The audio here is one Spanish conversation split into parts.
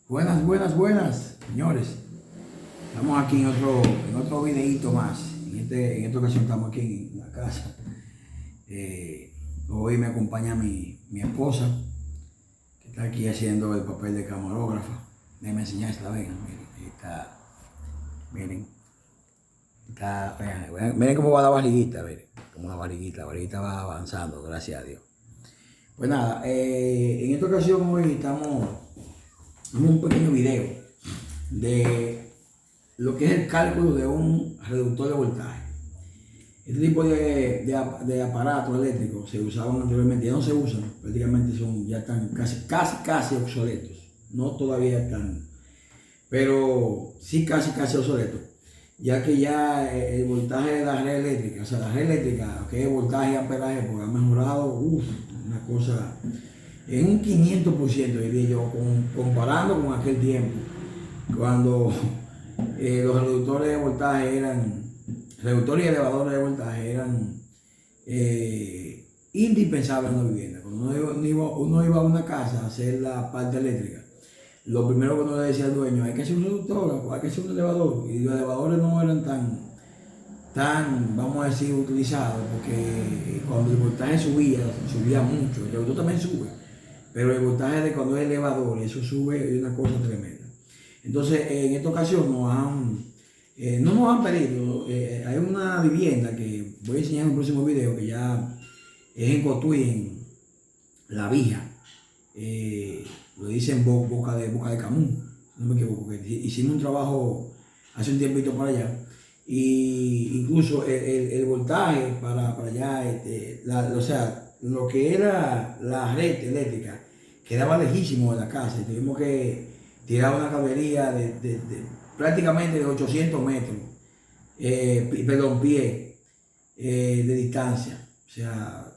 Buenas, buenas, buenas, señores. Estamos aquí en otro videito más. En esta ocasión estamos aquí en la casa. Hoy me acompaña mi esposa, que está aquí haciendo el papel de camarógrafa. Déjenme enseñársela, vengan, miren, ahí está, miren. Miren cómo va la barriguita, miren, cómo la barriguita va avanzando, gracias a Dios. Pues nada, en esta ocasión hoy estamos en un pequeño video de lo que es el cálculo de un reductor de voltaje. Este tipo de aparatos eléctricos se usaban anteriormente, ya no se usan, prácticamente ya están casi obsoletos. No todavía están, pero sí casi obsoletos, ya que ya el voltaje de la red eléctrica, o sea, la red eléctrica, que es voltaje y amperaje, pues ha mejorado, una cosa en un 500%, diría yo, comparando con aquel tiempo, cuando los reductores de voltaje reductores y elevadores de voltaje eran indispensables en una vivienda. Cuando uno iba a una casa a hacer la parte eléctrica, lo primero que uno le decía al dueño: hay que hacer un reductor, hay que hacer un elevador. Y los elevadores no eran tan, vamos a decir, utilizados, porque cuando el voltaje subía mucho. El reductor también sube, pero el voltaje de cuando es elevador, eso sube, es una cosa tremenda. Entonces, en esta ocasión no nos han pedido, hay una vivienda que voy a enseñar en el próximo video, que ya es en Cotuí, en La Vija. Lo dicen Boca de Camus, no me equivoco, que hicimos un trabajo hace un tiempito para allá, y incluso el voltaje para allá, o sea, lo que era la red eléctrica quedaba lejísimo de la casa, y tuvimos que tirar una cabería de prácticamente de 800 metros, pie de distancia, o sea,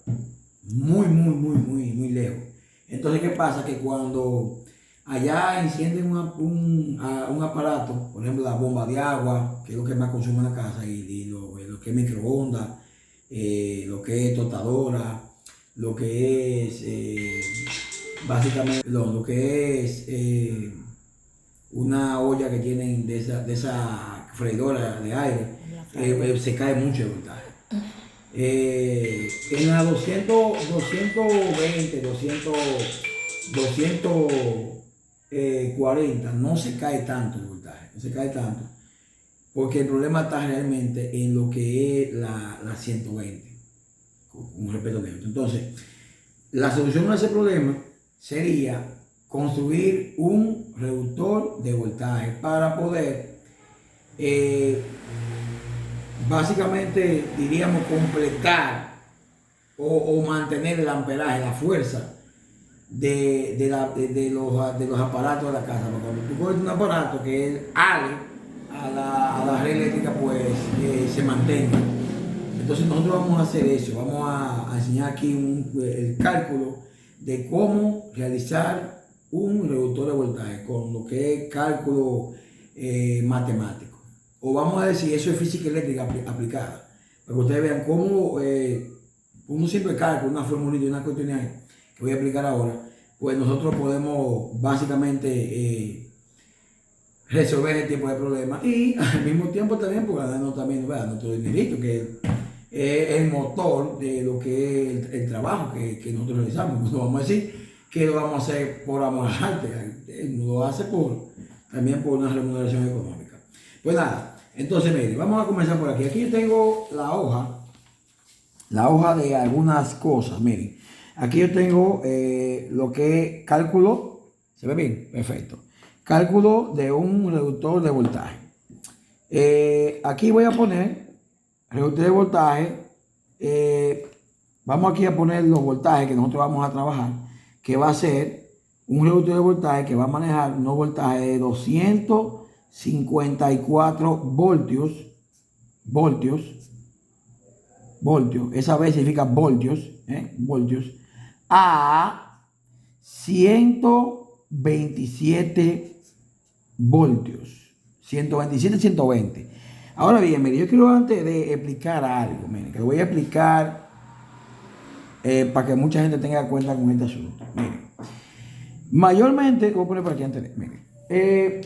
muy lejos. Entonces, ¿qué pasa? Que cuando allá encienden un aparato, por ejemplo la bomba de agua, que es lo que más consume en la casa, y lo que es microondas, lo que es tostadora, lo que es básicamente, lo que es una olla que tienen de esa freidora de aire, se cae mucho el voltaje. En la 240 no se cae tanto el voltaje, no se cae tanto, porque el problema está realmente en lo que es la 120, con respeto neutro. Entonces, la solución a ese problema sería construir un reductor de voltaje para poder, básicamente, diríamos, completar o mantener el amperaje, la fuerza de los aparatos de la casa. Porque cuando tú coges un aparato que es ale a la red eléctrica, pues se mantenga. Entonces nosotros vamos a hacer eso, vamos a enseñar aquí el cálculo de cómo realizar un reductor de voltaje con lo que es cálculo matemático. O vamos a decir, eso es física eléctrica aplicada, para que ustedes vean cómo un simple cálculo, una formulita y una cuestión que voy a explicar ahora, pues nosotros podemos básicamente resolver ese tipo de problemas, y al mismo tiempo también pues ganarnos también, ¿verdad?, nuestro dinerito, que es el motor de lo que es el trabajo que nosotros realizamos. No vamos a decir que lo vamos a hacer por amor al arte, lo hace también por una remuneración económica. Pues nada, entonces miren, vamos a comenzar por aquí. Aquí yo tengo la hoja de algunas cosas. Miren, aquí yo tengo lo que es cálculo. ¿Se ve bien? Perfecto. Cálculo de un reductor de voltaje. Aquí voy a poner reductor de voltaje. Vamos aquí a poner los voltajes que nosotros vamos a trabajar, que va a ser un reductor de voltaje que va a manejar unos voltajes de 254 voltios, esa vez significa voltios, a 127 voltios, 120. Ahora bien, mire, yo quiero, antes de explicar algo, mire, que lo voy a explicar para que mucha gente tenga cuenta con este asunto. Mire, mayormente, voy a poner por aquí antes, mire, Eh,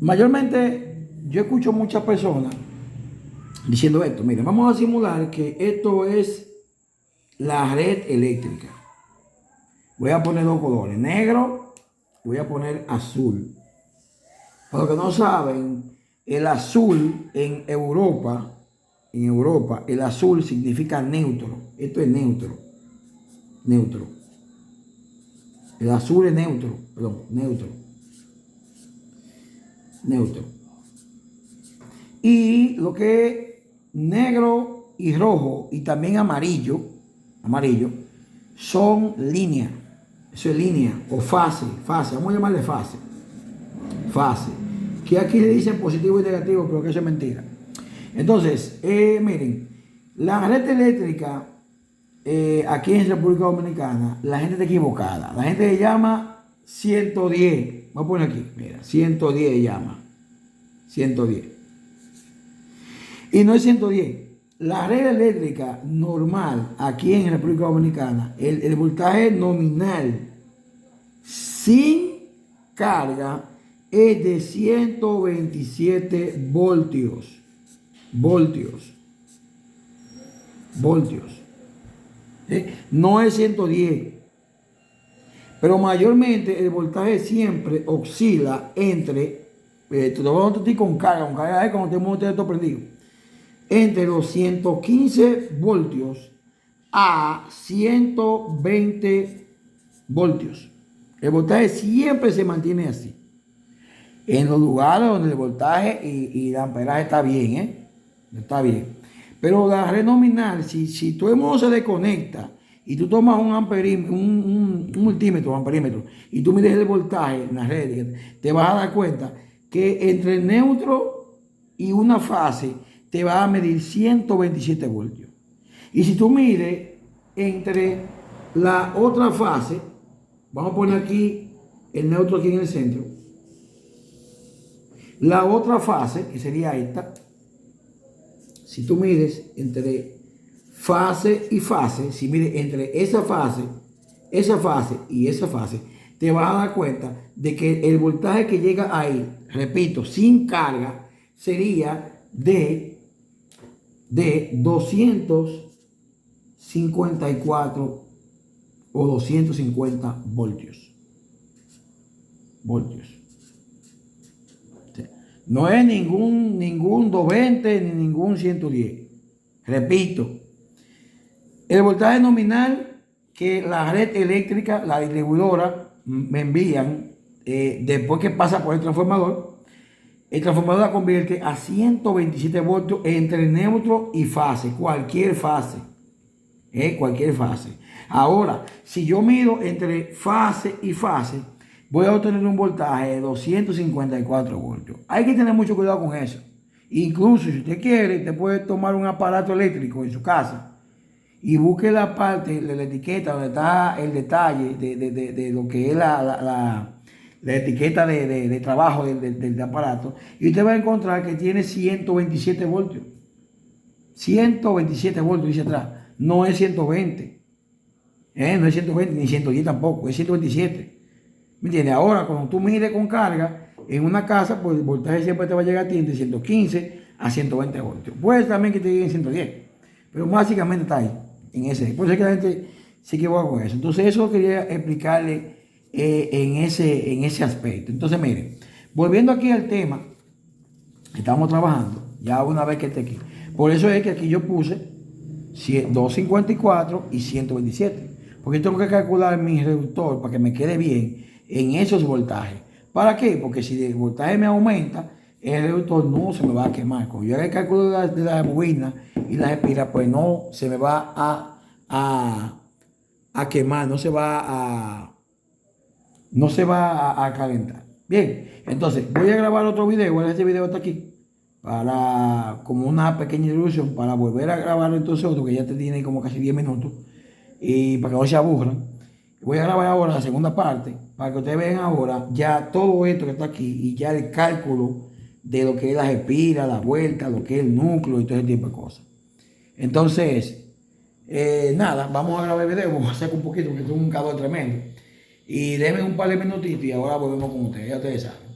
Mayormente yo escucho muchas personas diciendo esto. Miren, vamos a simular que esto es la red eléctrica. Voy a poner dos colores, negro y voy a poner azul. Para los que no saben, el azul en Europa, el azul significa neutro. Esto es neutro. Neutro. El azul es neutro, perdón, neutro. Neutro. Y lo que es negro y rojo y también amarillo, son líneas. Eso es línea o fase, vamos a llamarle fase. Fase. Que aquí le dicen positivo y negativo, pero que eso es mentira. Entonces, miren, la red eléctrica aquí en República Dominicana, la gente está equivocada. La gente le llama 110. Voy a poner aquí, mira, 110 llama. 110. Y no es 110. La red eléctrica normal aquí en República Dominicana, el voltaje nominal sin carga es de 127 voltios. Voltios. No es 110. Pero mayormente el voltaje siempre oscila entre, todo estoy con carga es cuando tenemos esto prendido, entre los 115 voltios a 120 voltios. El voltaje siempre se mantiene así. En los lugares donde el voltaje y el amperaje está bien, está bien. Pero la red nominal, si todo el mundo se desconecta y tú tomas un multímetro, amperímetro, y tú mides el voltaje en la red, te vas a dar cuenta que entre el neutro y una fase te va a medir 127 voltios. Y si tú mides entre la otra fase, vamos a poner aquí el neutro aquí en el centro, la otra fase, que sería esta, si tú mides entre fase y fase, si mides entre esa fase y esa fase, te vas a dar cuenta de que el voltaje que llega ahí, repito, sin carga, sería de 254 o 250 voltios. No es ningún 220 ni ningún 110. Repito, el voltaje nominal que la red eléctrica, la distribuidora, me envían después que pasa por el transformador la convierte a 127 voltios entre neutro y fase, cualquier fase. Cualquier fase. Ahora, si yo mido entre fase y fase, voy a obtener un voltaje de 254 voltios. Hay que tener mucho cuidado con eso. Incluso si usted quiere, usted puede tomar un aparato eléctrico en su casa y busque la parte de la etiqueta donde está el detalle de lo que es la etiqueta de trabajo del aparato, y usted va a encontrar que tiene 127 voltios. 127 voltios dice atrás. No es 120. No es 120 ni 110 tampoco, es 127. ¿Me entiendes? Ahora, cuando tú mides con carga en una casa, pues el voltaje siempre te va a llegar a ti entre 115 a 120 voltios. Puede también que te llegue en 110, pero básicamente está ahí, en ese. Por eso es que la gente se equivoca con eso. Entonces, eso quería explicarle en ese aspecto. Entonces, miren, volviendo aquí al tema que estamos trabajando, ya una vez que esté aquí. Por eso es que aquí yo puse 254 y 127. Porque tengo que calcular mi reductor para que me quede bien en esos voltajes. ¿Para qué? Porque si el voltaje me aumenta, el reductor no se me va a quemar. Cuando yo haga el cálculo de la bobina y las espiras, pues no se me va a quemar, no se va a calentar. Bien, entonces voy a grabar otro video. Este video está aquí para como una pequeña introducción, para volver a grabar entonces otro que ya te tiene como casi 10 minutos y para que no se aburran. Voy a grabar ahora la segunda parte para que ustedes vean ahora ya todo esto que está aquí y ya el cálculo de lo que es las espiras, la vuelta, lo que es el núcleo y todo ese tipo de cosas. Entonces, nada, vamos a grabar el video, vamos a hacer un poquito porque tengo un calor tremendo. Y denme un par de minutitos y ahora volvemos con ustedes, ya ustedes saben.